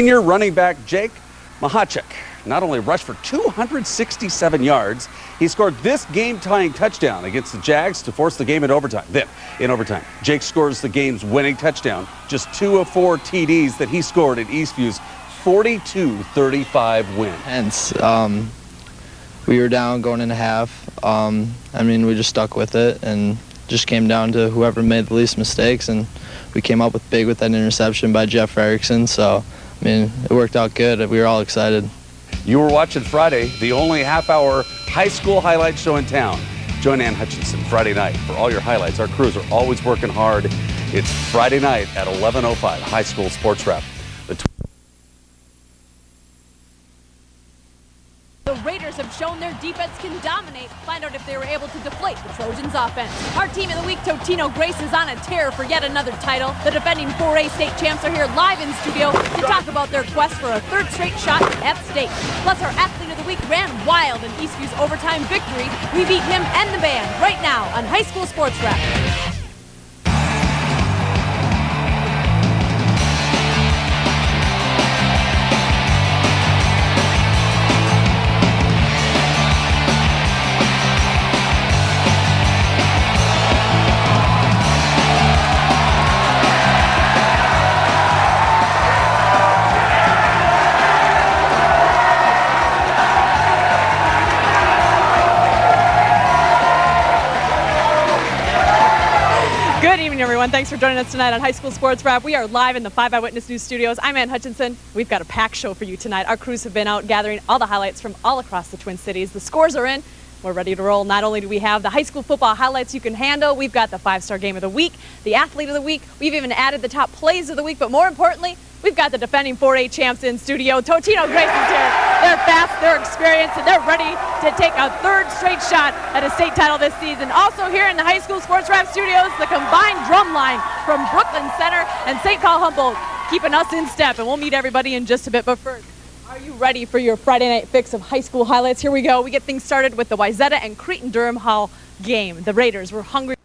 Senior running back Jake Mahachik not only rushed for 267 yards, he scored this game-tying touchdown against the Jags to force the game in overtime. Then, in overtime, Jake scores the game's winning touchdown, just 2 of 4 TDs that he scored in Eastview's 42-35 win. Hence, we were down going into half. I mean, we just stuck with it and just came down to whoever made the least mistakes, and we came up with big with that interception by Jeff Erickson. So, I mean, it worked out good. We were all excited. You were watching Friday, the only half-hour high school highlight show in town. Join Ann Hutchinson Friday night for all your highlights. Our crews are always working hard. It's Friday night at 11:05, High School Sports Wrap. The Raiders have shown their defense can dominate. Find out if they were able to deflate the Trojans' offense. Our team of the week, Totino Grace, is on a tear for yet another title. The defending 4A state champs are here live in studio to talk about their quest for a third straight shot at state. Plus, our athlete of the week ran wild in Eastview's overtime victory. We beat him and the band right now on High School Sports Wrap. Good evening, everyone. Thanks for joining us tonight on High School Sports Wrap. We are live in the 5 Eyewitness News studios. I'm Ann Hutchinson. We've got a packed show for you tonight. Our crews have been out gathering all the highlights from all across the Twin Cities. The scores are in. We're ready to roll. Not only do we have the high school football highlights you can handle, we've got the 5-star game of the week, the athlete of the week. We've even added the top plays of the week, but more importantly, we've got the defending 4A champs in studio. Totino Grace is here. They're fast, they're experienced, and they're ready to take a third straight shot at a state title this season. Also here in the High School Sports Wrap studios, the combined drum line from Brooklyn Center and St. Paul Humboldt, keeping us in step, and we'll meet everybody in just a bit. But first, are you ready for your Friday night fix of high school highlights? Here we go. We get things started with the Wayzata and Cretin-Durham Hall game. The Raiders were hungry.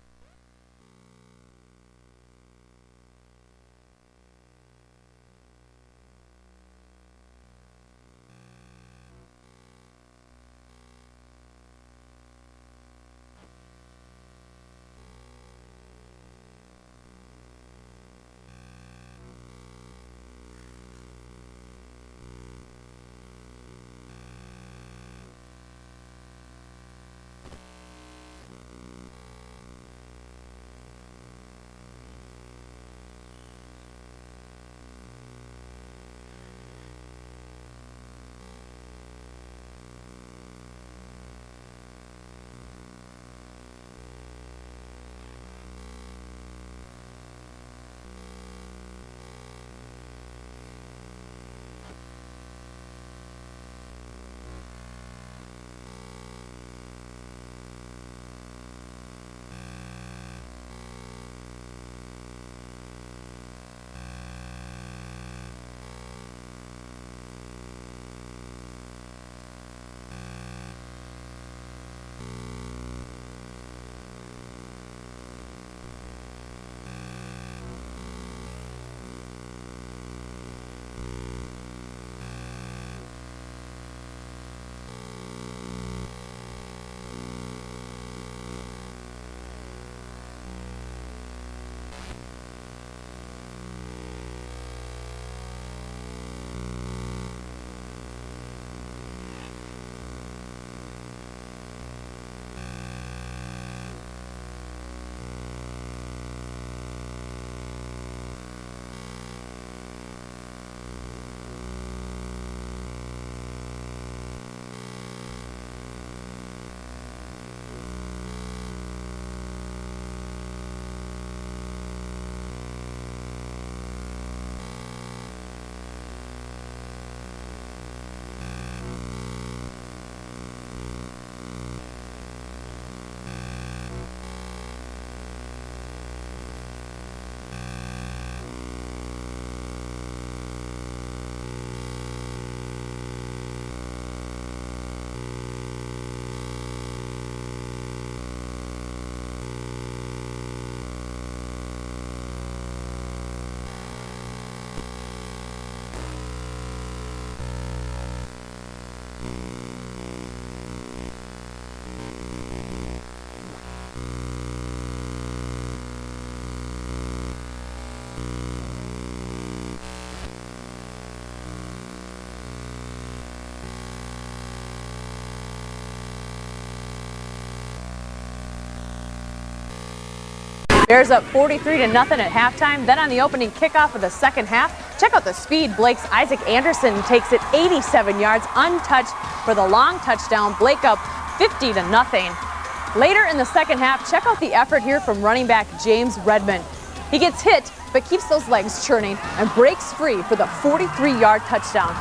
Bears up 43-0 at halftime. Then on the opening kickoff of the second half, check out the speed. Blake's Isaac Anderson takes it 87 yards untouched for the long touchdown. Blake up 50-0. Later in the second half, check out the effort here from running back James Redmond. He gets hit, but keeps those legs churning and breaks free for the 43-yard touchdown.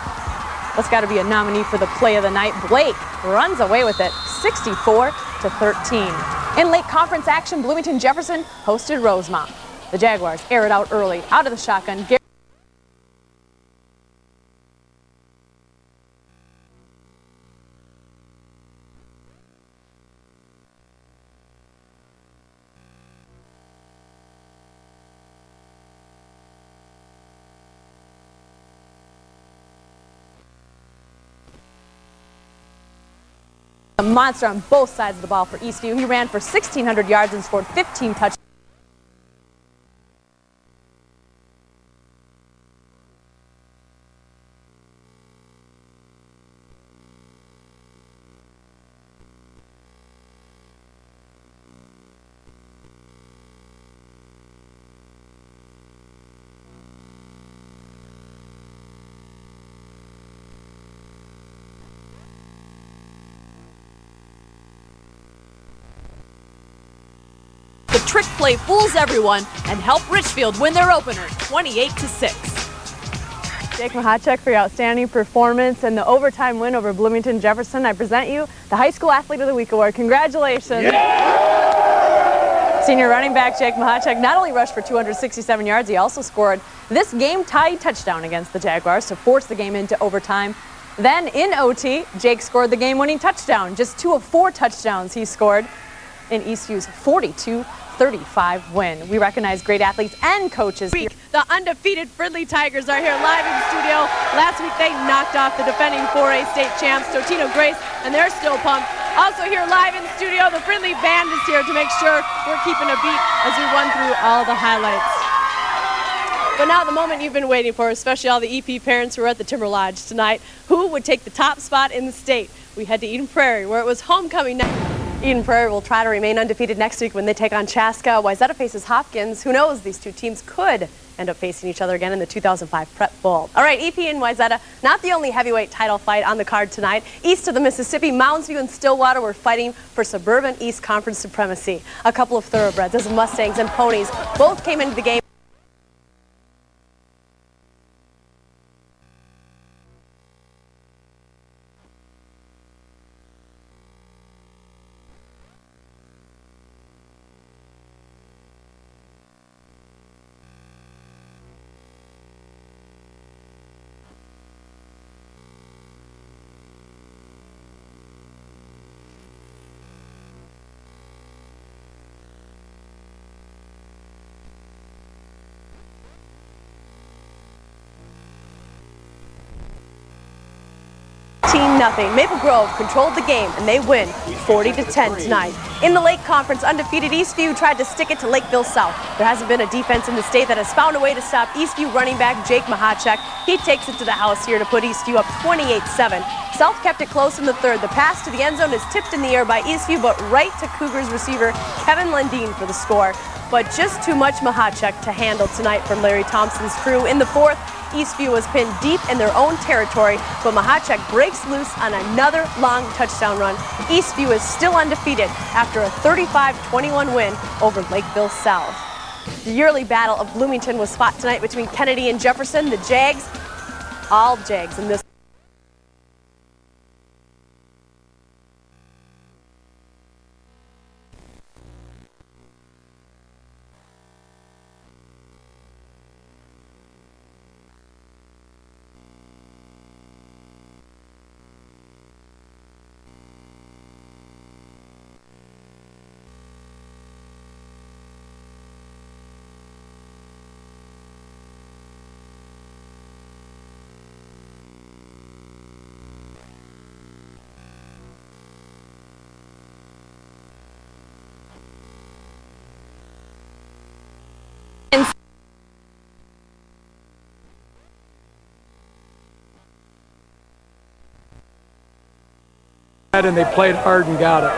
That's got to be a nominee for the play of the night. Blake runs away with it, 64-13. In late conference action, Bloomington Jefferson hosted Rosemont. The Jaguars air it out early, out of the shotgun. A monster on both sides of the ball for Eastview. He ran for 1,600 yards and scored 15 touchdowns. The trick play fools everyone and helped Richfield win their opener 28-6. Jake Mahachek for your outstanding performance and the overtime win over Bloomington Jefferson. I present you the High School Athlete of the Week award. Congratulations. Yeah! Senior running back Jake Mahachek not only rushed for 267 yards, he also scored this game-tying touchdown against the Jaguars to force the game into overtime. Then in OT, Jake scored the game-winning touchdown. Just 2 of 4 touchdowns he scored in Eastview's 42-35 win. We recognize great athletes and coaches. The undefeated Fridley Tigers are here live in the studio. Last week they knocked off the defending 4A state champs, Totino Grace, and they're still pumped. Also here live in the studio, the Fridley band is here to make sure we're keeping a beat as we run through all the highlights. But now the moment you've been waiting for, especially all the EP parents who are at the Timber Lodge tonight. Who would take the top spot in the state? We head to Eden Prairie, where it was homecoming night. Eden Prairie will try to remain undefeated next week when they take on Chaska. Wayzata faces Hopkins. Who knows, these two teams could end up facing each other again in the 2005 Prep Bowl. All right, EP and Wayzata, not the only heavyweight title fight on the card tonight. East of the Mississippi, Moundsview and Stillwater were fighting for suburban East Conference supremacy. A couple of thoroughbreds, as Mustangs and Ponies, both came into the game. Nothing. Maple Grove controlled the game and they win 40-10 tonight. In the Lake Conference, undefeated Eastview tried to stick it to Lakeville South. There hasn't been a defense in the state that has found a way to stop Eastview running back Jake Mahachek. He takes it to the house here to put Eastview up 28-7. South kept it close in the third. The pass to the end zone is tipped in the air by Eastview, but right to Cougars receiver Kevin Lundeen for the score. But just too much Mahachek to handle tonight from Larry Thompson's crew. In the fourth, Eastview was pinned deep in their own territory, but Mahachek breaks loose on another long touchdown run. Eastview is still undefeated after a 35-21 win over Lakeville South. The yearly battle of Bloomington was fought tonight between Kennedy and Jefferson. The Jags, all Jags in this. And they played hard and got it.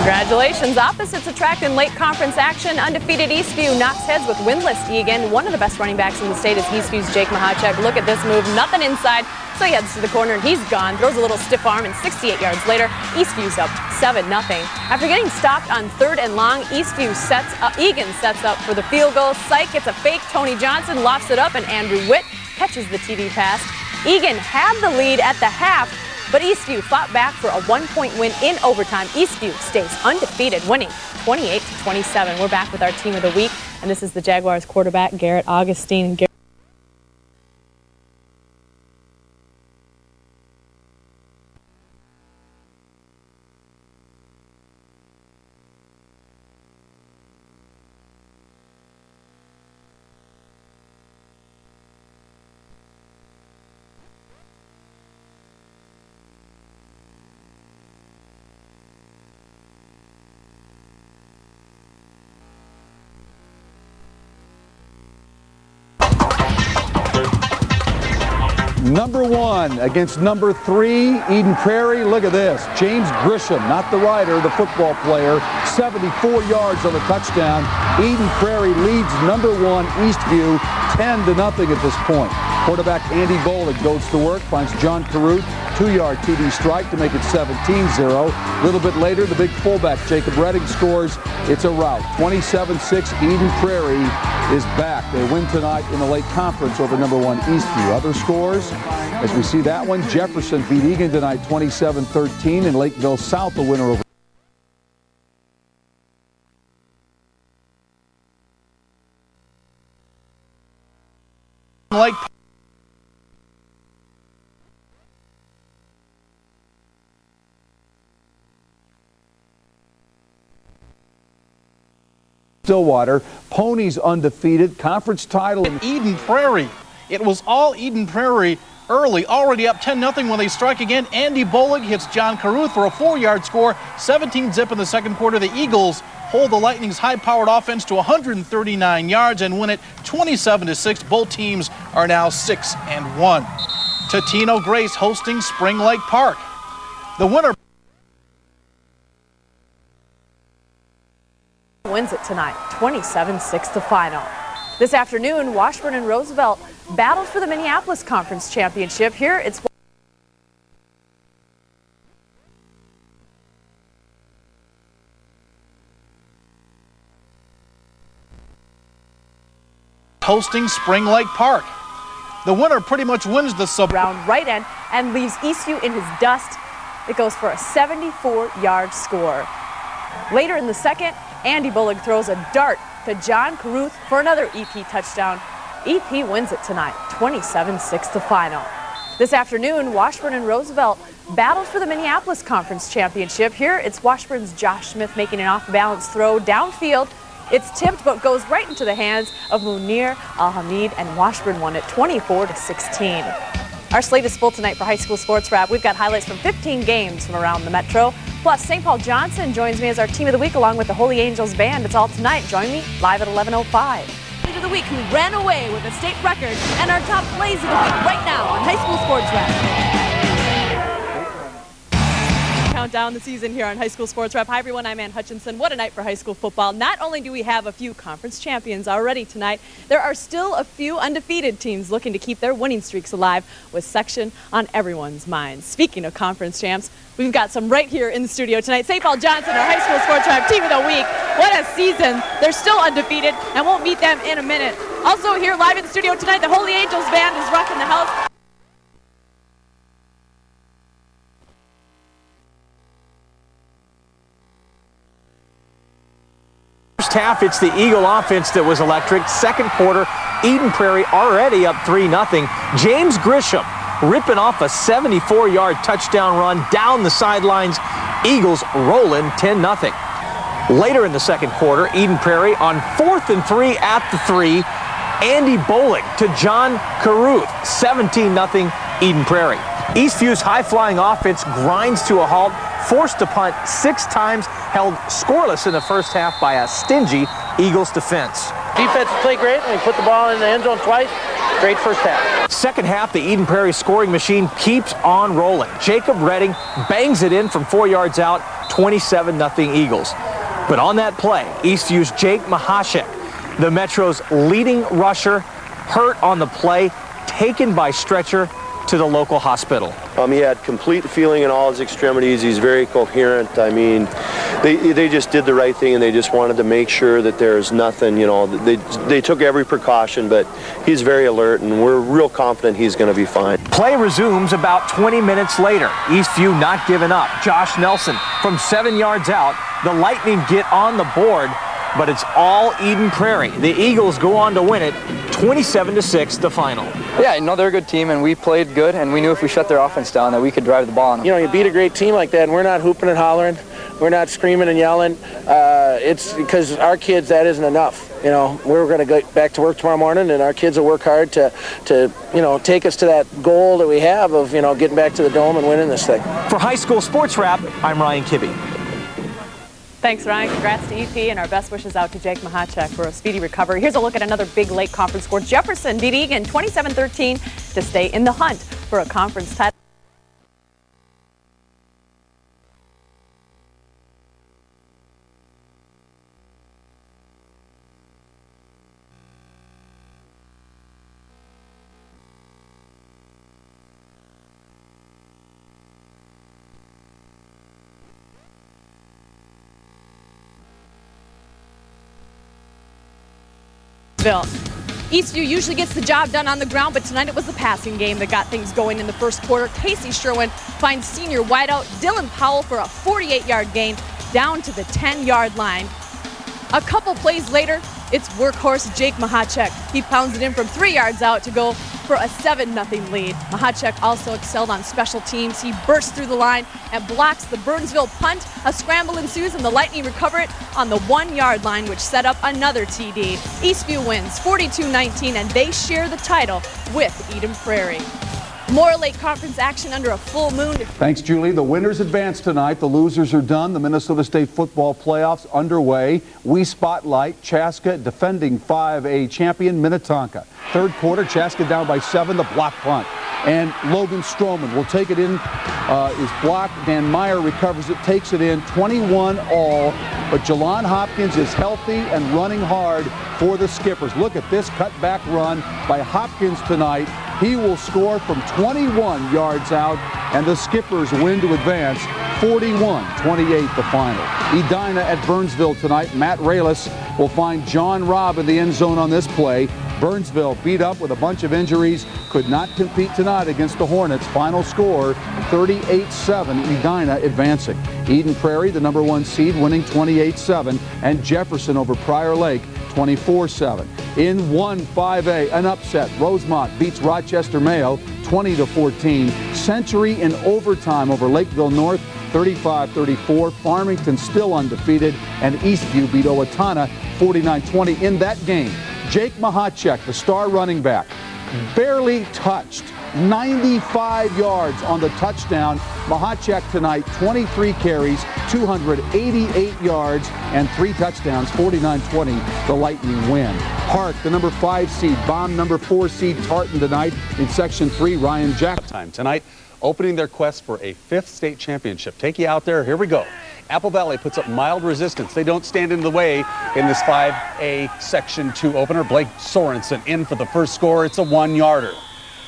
Congratulations. Opposites attract in late conference action. Undefeated Eastview knocks heads with winless Egan. One of the best running backs in the state is Eastview's Jake Mahachek. Look at this move. Nothing inside. So he heads to the corner and he's gone. Throws a little stiff arm, and 68 yards later, Eastview's up 7-0. After getting stopped on 3rd and long, Egan sets up for the field goal. Syke gets a fake. Tony Johnson lofts it up, and Andrew Witt catches the TD pass. Egan had the lead at the half, but Eastview fought back for a 1-point win in overtime. Eastview stays undefeated, winning 28-27. We're back with our team of the week, and this is the Jaguars quarterback, Garrett Augustine. Number 1 against number 3, Eden Prairie. Look at this. James Grisham, not the rider, the football player, 74 yards on the touchdown. Eden Prairie leads number 1, Eastview, 10-0 at this point. Quarterback Andy Bollig goes to work, finds John Caruth, 2-yard TD strike to make it 17-0. A little bit later, the big fullback Jacob Redding scores. It's a rout. 27-6, Eden Prairie is back. They win tonight in the late conference over number 1 Eastview. Other scores, as we see that one, Jefferson beat Egan tonight 27-13, and Lakeville South the winner over Lake. Stillwater. Ponies undefeated, conference title. Eden Prairie. It was all Eden Prairie early, already up 10-0 when they strike again. Andy Bollig hits John Caruth for a 4-yard score, 17-zip in the second quarter. The Eagles hold the Lightning's high-powered offense to 139 yards and win it 27-6. Both teams are now 6-1. Totino Grace hosting Spring Lake Park. The winner wins it tonight, 27-6 the final. This afternoon, Washburn and Roosevelt battled for the Minneapolis Conference Championship. Here it's hosting Spring Lake Park. The winner pretty much wins the round right end and leaves Eastview in his dust. It goes for a 74-yard score. Later in the second, Andy Bullock throws a dart to John Caruth for another EP touchdown. EP wins it tonight, 27-6 the final. This afternoon, Washburn and Roosevelt battled for the Minneapolis Conference Championship. Here it's Washburn's Josh Smith making an off-balance throw downfield. It's tipped but goes right into the hands of Munir Al-Hamid, and Washburn won it 24-16. Our slate is full tonight for high school sports wrap. We've got highlights from 15 games from around the metro. Plus, St. Paul Johnson joins me as our team of the week along with the Holy Angels Band. It's all tonight. Join me live at 11:05. Lead of the week who ran away with a state record, and our top plays of the week right now on high school sports wrap. Count down the season here on High School Sports Wrap. Hi everyone, I'm Ann Hutchinson. What a night for high school football. Not only do we have a few conference champions already tonight, there are still a few undefeated teams looking to keep their winning streaks alive with section on everyone's minds. Speaking of conference champs, we've got some right here in the studio tonight. St. Paul Johnson, our High School Sports Wrap team of the week. What a season. They're still undefeated, and we'll meet them in a minute. Also here live in the studio tonight, the Holy Angels Band is rocking the house. First half, it's the Eagle offense that was electric. Second quarter, Eden Prairie already up 3-0. James Grisham ripping off a 74-yard touchdown run down the sidelines. Eagles rolling 10-0. Later in the second quarter, Eden Prairie on 4th and 3 at the 3. Andy Bollig to John Caruth, 17-0 Eden Prairie. Eastview's high-flying offense grinds to a halt, forced to punt 6 times, held scoreless in the first half by a stingy Eagles defense. Defense played great, and we put the ball in the end zone twice. Great first half. Second half, the Eden Prairie scoring machine keeps on rolling. Jacob Redding bangs it in from 4 yards out, 27-0 Eagles. But on that play, Eastview's Jake Mahashek, the Metro's leading rusher, hurt on the play, taken by stretcher to the local hospital. He had complete feeling in all his extremities. He's very coherent. I mean, they just did the right thing, and they just wanted to make sure that there's nothing, you know, they took every precaution, but he's very alert, and we're real confident he's going to be fine. Play resumes about 20 minutes later. Eastview not giving up. Josh Nelson from 7 yards out. The Lightning get on the board, but it's all Eden Prairie. The Eagles go on to win it 27-6, the final. Yeah, they're a good team, and we played good, and we knew if we shut their offense down that we could drive the ball on them. You know, you beat a great team like that, and we're not hooping and hollering. We're not screaming and yelling. It's because our kids, that isn't enough. You know, we're going to go back to work tomorrow morning, and our kids will work hard to take us to that goal that we have of, getting back to the Dome and winning this thing. For High School Sports Wrap, I'm Ryan Kibbe. Thanks, Ryan. Congrats to EP, and our best wishes out to Jake Mahachek for a speedy recovery. Here's a look at another big late conference score. Jefferson beat Egan 27-13 to stay in the hunt for a conference title. Eastview usually gets the job done on the ground, but tonight it was the passing game that got things going in the first quarter. Casey Sherwin finds senior wideout Dylan Powell for a 48-yard gain down to the 10-yard line. A couple plays later, it's workhorse Jake Mahachek. He pounds it in from 3 yards out to go for a 7-0 lead. Mahachek also excelled on special teams. He bursts through the line and blocks the Burnsville punt. A scramble ensues, and the Lightning recover it on the 1-yard line, which set up another TD. Eastview wins 42-19, and they share the title with Eden Prairie. More late conference action under a full moon. Thanks, Julie. The winners advance tonight. The losers are done. The Minnesota State football playoffs underway. We spotlight Chaska defending 5A champion Minnetonka. Third quarter, Chaska down by 7, the block punt. And Logan Stroman will take it in, is blocked. Dan Meyer recovers it, takes it in, 21 all. But Jelon Hopkins is healthy and running hard for the Skippers. Look at this cutback run by Hopkins tonight. He will score from 21 yards out, and the Skippers win to advance 41-28 the final. Edina at Burnsville tonight. Matt Raylis will find John Robb in the end zone on this play. Burnsville beat up with a bunch of injuries, could not compete tonight against the Hornets. Final score 38-7, Edina advancing. Eden Prairie, the number 1 seed, winning 28-7, and Jefferson over Prior Lake 24-7. In 1-5A, an upset. Rosemont beats Rochester Mayo 20-14. Century in overtime over Lakeville North 35-34. Farmington still undefeated, and Eastview beat Owatonna 49-20 in that game. Jake Mahachek, the star running back, barely touched. 95 yards on the touchdown. Mahachek tonight, 23 carries, 288 yards, and 3 touchdowns, 49-20, the Lightning win. Hart, the number 5 seed, bomb number 4 seed Tartan tonight in Section 3, Ryan Jack. Time tonight, opening their quest for a 5th state championship. Take you out there, here we go. Apple Valley puts up mild resistance. They don't stand in the way in this 5A Section 2 opener. Blake Sorensen in for the first score. It's a 1-yarder.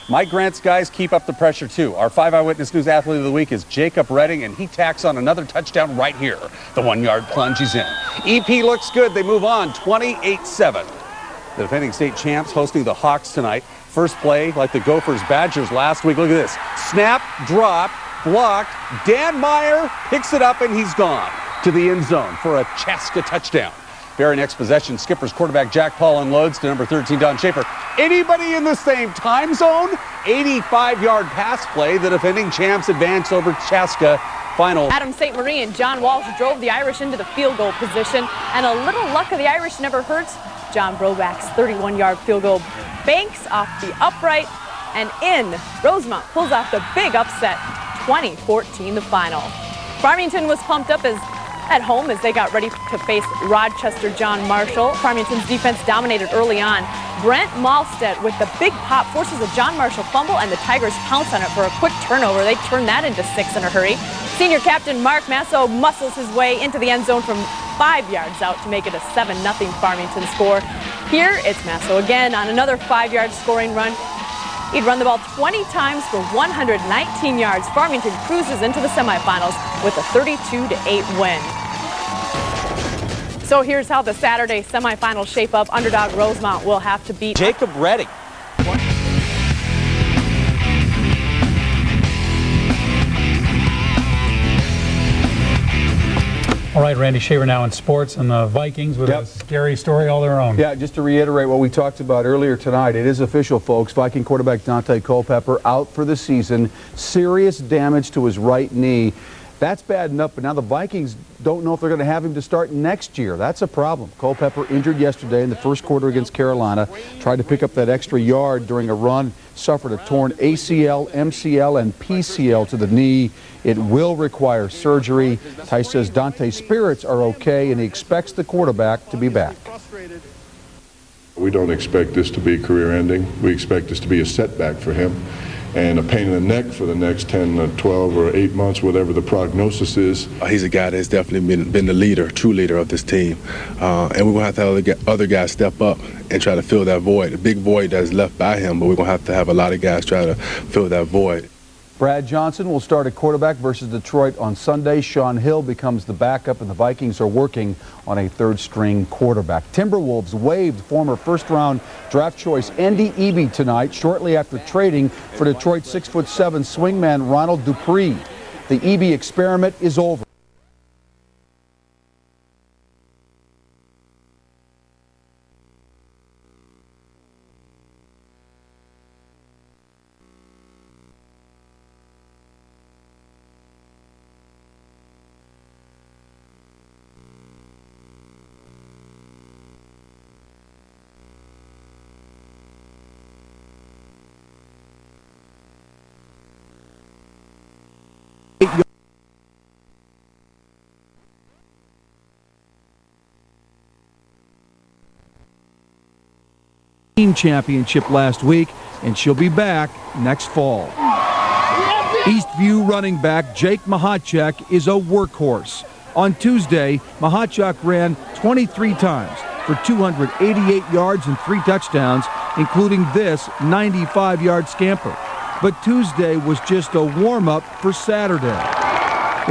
Mike Grant's guys keep up the pressure too. Our 5 Eyewitness News Athlete of the Week is Jacob Redding, and he tacks on another touchdown right here. The 1-yard plunge, he's in. EP looks good. They move on 28-7. The defending state champs hosting the Hawks tonight. First play like the Gophers Badgers last week. Look at this. Snap, drop, blocked. Dan Meyer picks it up, and he's gone to the end zone for a Chaska touchdown. Very next possession, Skippers quarterback Jack Paul unloads to number 13, Don Schaefer. Anybody in the same time zone? 85-yard pass play. The defending champs advance over Chaska. Final. Adam St. Marie and John Walsh drove the Irish into the field goal position, and a little luck of the Irish never hurts. John Broback's 31-yard field goal banks off the upright, and in. Rosemont pulls off the big upset, 20-14 the final. Farmington was pumped up at home as they got ready to face Rochester John Marshall. Farmington's defense dominated early on. Brent Malstead with the big pop forces a John Marshall fumble, and the Tigers pounce on it for a quick turnover. They turn that into 6 in a hurry. Senior captain Mark Masso muscles his way into the end zone from 5 yards out to make it a 7-0 Farmington score. Here, it's Masso again on another 5-yard scoring run. He'd run the ball 20 times for 119 yards. Farmington cruises into the semifinals with a 32-8 win. So here's how the Saturday semifinals shape up. Underdog Rosemount will have to beat Jacob Redding. All right, Randy Shaver now in sports, and the Vikings with a scary story all their own. Yeah, just to reiterate what we talked about earlier tonight, it is official, folks. Viking quarterback Dante Culpepper out for the season. Serious damage to his right knee. That's bad enough, but now the Vikings don't know if they're going to have him to start next year. That's a problem. Culpepper injured yesterday in the first quarter against Carolina. Tried to pick up that extra yard during a run. Suffered a torn ACL, MCL, and PCL to the knee. It will require surgery. Ty says Dante's spirits are okay, and he expects the quarterback to be back. We don't expect this to be career ending. We expect this to be a setback for him and a pain in the neck for the next 10, 12, or 8 months, whatever the prognosis is. He's a guy that's definitely been the leader, true leader of this team. And we're going to have to have other guys step up and try to fill that void, the big void that's left by him, but we're going to have a lot of guys try to fill that void. Brad Johnson will start at quarterback versus Detroit on Sunday. Sean Hill becomes the backup, and the Vikings are working on a third-string quarterback. Timberwolves waived former first-round draft choice Andy Eby tonight, shortly after trading for Detroit 6'7" swingman Ronald Dupree. The Eby experiment is over. Championship last week, and she'll be back next fall. Eastview running back Jake Mahachek is a workhorse. On Tuesday, Mahachek ran 23 times for 288 yards and 3 touchdowns, including this 95-yard scamper. But Tuesday was just a warm-up for Saturday.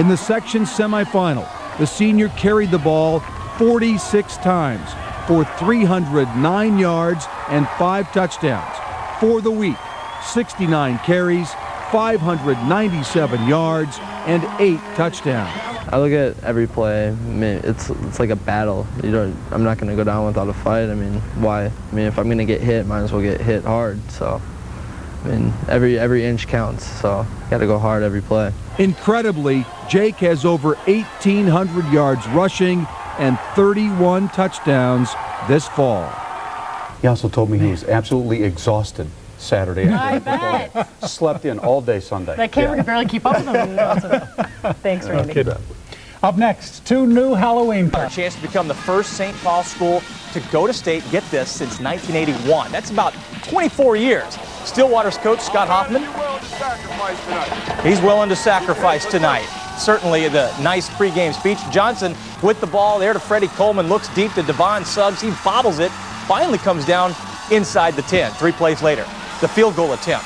In the section semifinal, the senior carried the ball 46 times for 309 yards and 5 touchdowns. For the week, 69 carries, 597 yards, and 8 touchdowns. I look at every play. I mean, it's like a battle. I'm not going to go down without a fight. I mean, why? I mean, if I'm going to get hit, might as well get hit hard. So, I mean, every inch counts. So, got to go hard every play. Incredibly, Jake has over 1,800 yards rushing and 31 touchdowns this fall. He also told me he was absolutely exhausted Saturday. I bet. Slept in all day Sunday. That camera could barely keep up with him. Thanks, Randy. Okay. Up next, 2 new Halloween parties. A chance to become the first St. Paul school to go to state, get this, since 1981. That's about 24 years. Stillwater's coach, Scott Hoffman, he's willing to sacrifice tonight. Certainly the nice pregame speech. Johnson with the ball there to Freddie Coleman, looks deep to Devon Suggs. He bobbles it, finally comes down inside the 10. 3 plays later, the field goal attempt.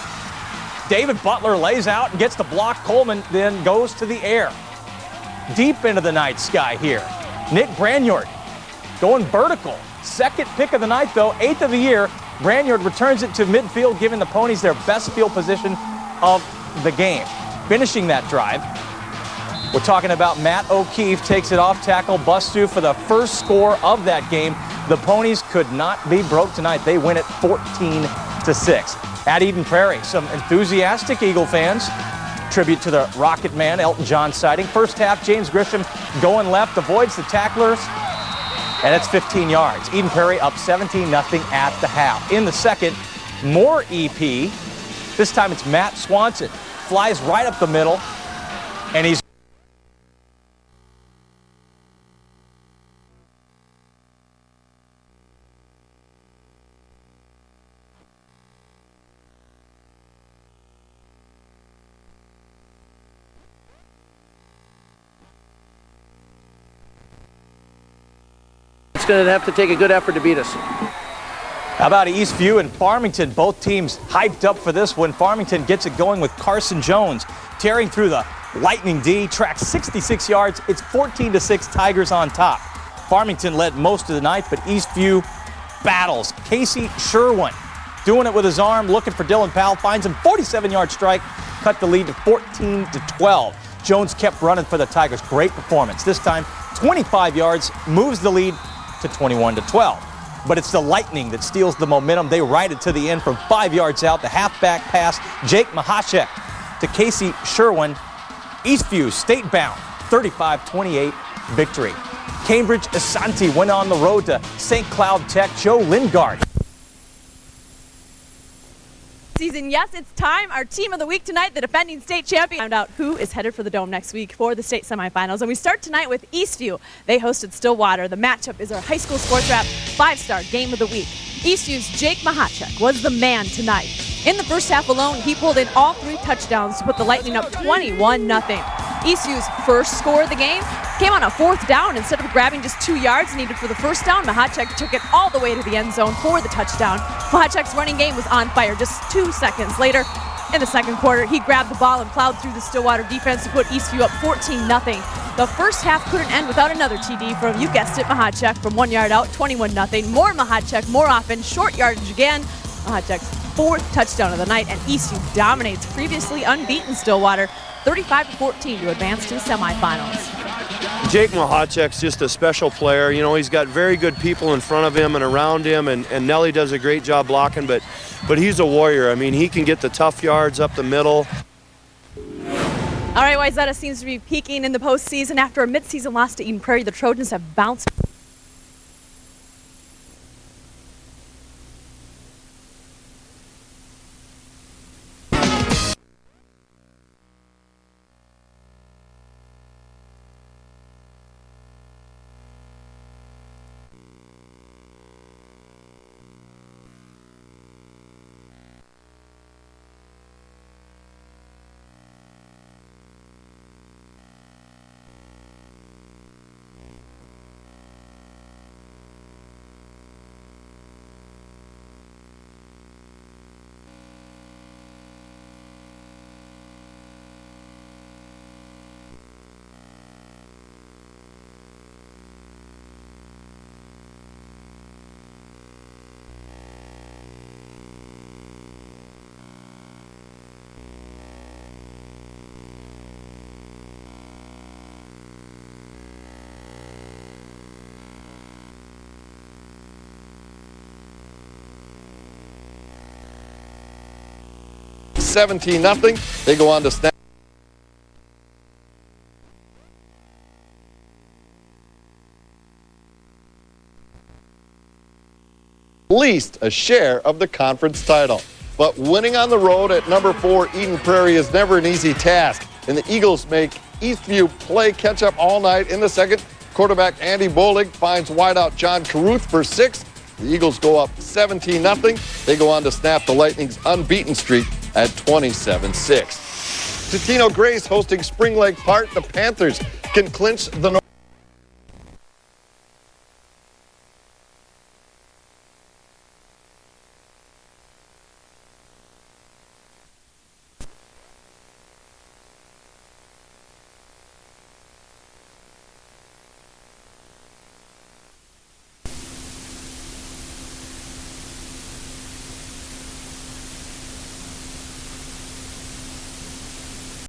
David Butler lays out and gets the block. Coleman then goes to the air. Deep into the night sky here. Nick Branyard going vertical. Second pick of the night, though, 8th of the year. Branyard returns it to midfield, giving the Ponies their best field position of the game. Finishing that drive, we're talking about Matt O'Keefe, takes it off tackle, busts through for the first score of that game. The Ponies could not be broke tonight. They win it 14-6. At Eden Prairie, some enthusiastic Eagle fans. Tribute to the Rocket Man, Elton John sighting. First half, James Grisham going left, avoids the tacklers, and it's 15 yards. Eden Prairie up 17-0 at the half. In the second, more EP. This time it's Matt Swanson. Flies right up the middle, and he's going to have to take a good effort to beat us. How about Eastview and Farmington? Both teams hyped up for this one. Farmington gets it going with Carson Jones tearing through the Lightning D, tracks 66 yards. It's 14-6 Tigers on top. Farmington led most of the night, but Eastview battles. Casey Sherwin doing it with his arm, looking for Dylan Powell, finds him, 47-yard strike, cut the lead to 14-12. Jones kept running for the Tigers. Great performance. This time, 25 yards, moves the lead to 21-12. But it's the Lightning that steals the momentum. They ride it to the end from 5 yards out. The halfback pass, Jake Mahachek to Casey Sherwin. Eastview state-bound, 35-28 victory. Cambridge Asante went on the road to St. Cloud Tech. Joe Lingard. Season, yes, it's time. Our team of the week tonight, the defending state champion. Found out who is headed for the Dome next week for the state semifinals. And we start tonight with Eastview. They hosted Stillwater. The matchup is our high school sports wrap 5-star game of the week. Eastview's Jake Mahachek was the man tonight. In the first half alone, he pulled in all 3 touchdowns to put the Lightning up 21-0. Eastview's first score of the game came on a 4th down. Instead of grabbing just 2 yards needed for the first down, Mahachek took it all the way to the end zone for the touchdown. Mahachek's running game was on fire. Just 2 seconds later, in the second quarter, he grabbed the ball and plowed through the Stillwater defense to put Eastview up 14-0. The first half couldn't end without another TD from, you guessed it, Mahachek from 1 yard out, 21-0. More Mahachek, more often, short yardage again. Mahachek's 4th touchdown of the night, and Eastview dominates previously unbeaten Stillwater 35-14 to advance to the semifinals. Jake Mahachek's just a special player. You know, he's got very good people in front of him and around him, and Nelly does a great job blocking, but he's a warrior. I mean, he can get the tough yards up the middle. All right, Wayzata seems to be peaking in the postseason. After a midseason loss to Eden Prairie, the Trojans have bounced. $17-0. They go on to snap. At least a share of the conference title. But winning on the road at number 4 Eden Prairie is never an easy task. And the Eagles make Eastview play catch up all night. In the second, quarterback Andy Bolig finds wideout John Caruth for 6. The Eagles go up 17-0. They go on to snap the Lightning's unbeaten streak at 27-6. Totino Grace hosting Spring Lake Park. The Panthers can clinch the